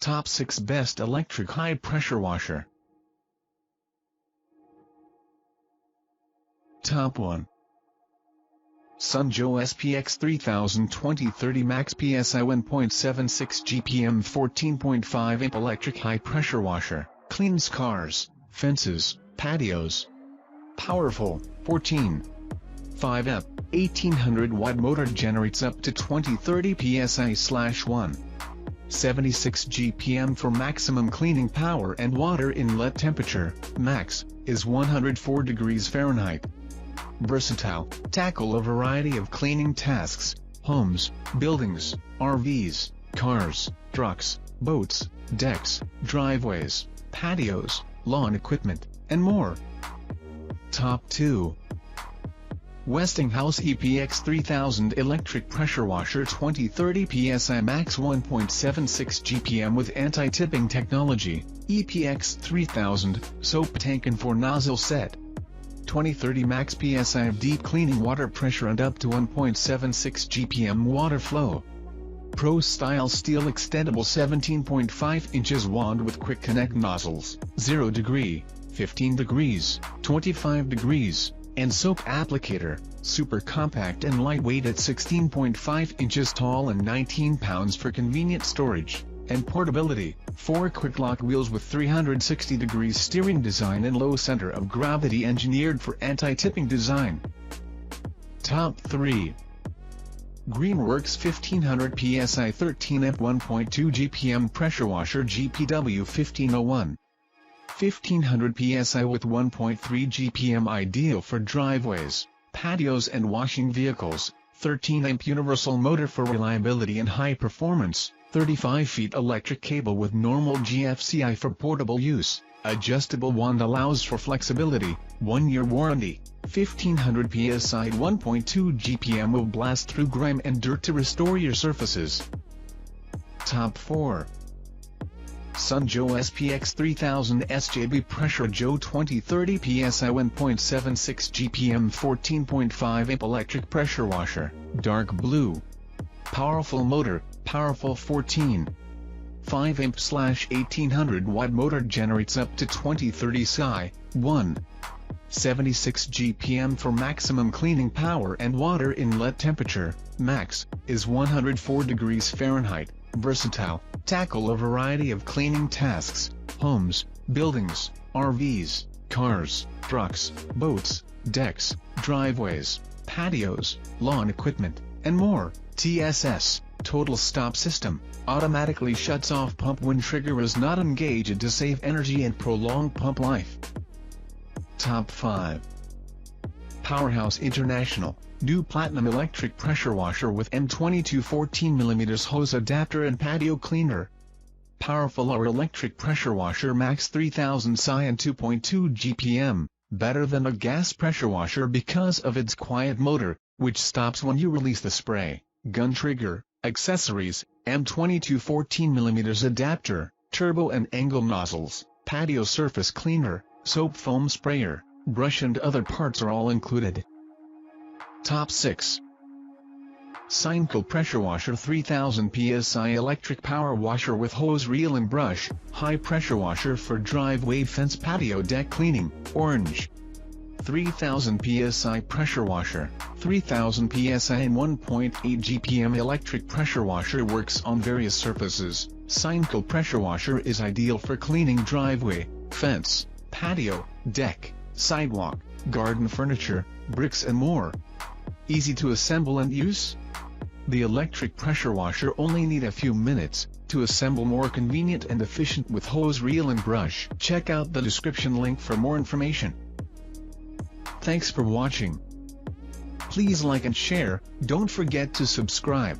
Top 6 Best Electric High Pressure Washer. Top 1. Sunjo SPX 3000 2030 Max PSI 1.76 GPM 14.5 amp electric high pressure washer, cleans cars, fences, patios. Powerful, 14.5 amp, 1800 watt motor generates up to 2030 PSI/1. 76 GPM for maximum cleaning power and water inlet temperature, max, is 104 degrees Fahrenheit. Versatile, tackle a variety of cleaning tasks, homes, buildings, RVs, cars, trucks, boats, decks, driveways, patios, lawn equipment, and more. Top 2. Westinghouse EPX 3000 Electric Pressure Washer 2030 PSI MAX 1.76 GPM with anti-tipping technology, EPX 3000, soap tank and 4 nozzle set. 2030 Max PSI of deep cleaning water pressure and up to 1.76 GPM water flow. Pro Style Steel Extendable 17.5 inches wand with quick connect nozzles, 0 degree, 15 degrees, 25 degrees, and soap applicator, super compact and lightweight at 16.5 inches tall and 19 pounds for convenient storage and portability. 4 quick lock wheels with 360 degrees steering design and low center of gravity engineered for anti-tipping design. Top 3. Greenworks 1500 PSI 13 amp 1.2 GPM pressure washer GPW 1501. 1500 PSI with 1.3 GPM ideal for driveways, patios and washing vehicles. 13 amp universal motor for reliability and high performance. 35 feet electric cable with normal GFCI for portable use. Adjustable wand allows for flexibility. 1-year warranty. 1500 PSI 1.2 GPM will blast through grime and dirt to restore your surfaces. Top 4. Sunjo SPX 3000 SJB Pressure Joe 2030 PSI 1.76 GPM 14.5 amp electric pressure washer, dark blue. Powerful motor, powerful 14.5 amp/1800 watt motor generates up to 2030 PSI/1. 76 GPM for maximum cleaning power and water inlet temperature, max, is 104 degrees Fahrenheit. Versatile, tackle a variety of cleaning tasks, homes, buildings, RVs, cars, trucks, boats, decks, driveways, patios, lawn equipment, and more. TSS, Total Stop System, automatically shuts off pump when trigger is not engaged to save energy and prolong pump life. Top 5. Powerhouse International, new platinum electric pressure washer with M22 14mm hose adapter and patio cleaner. Powerful or electric pressure washer max 3000 PSI and 2.2 GPM, better than a gas pressure washer because of its quiet motor, which stops when you release the spray, gun trigger. Accessories, M22 14mm adapter, turbo and angle nozzles, patio surface cleaner, soap foam sprayer, brush and other parts are all included. Top 6. Untitled Pressure Washer 3000 PSI Electric Power Washer with hose reel and brush, high pressure washer for driveway fence patio deck cleaning, orange. 3000 PSI pressure washer, 3000 PSI and 1.8 GPM electric pressure washer works on various surfaces. Untitled pressure washer is ideal for cleaning driveway, fence, patio, deck, sidewalk, garden furniture, bricks and more. Easy to assemble and use? The electric pressure washer only need a few minutes to assemble, more convenient and efficient with hose reel and brush. Check out the description link for more information. Thanks for watching. Please like and share, don't forget to subscribe.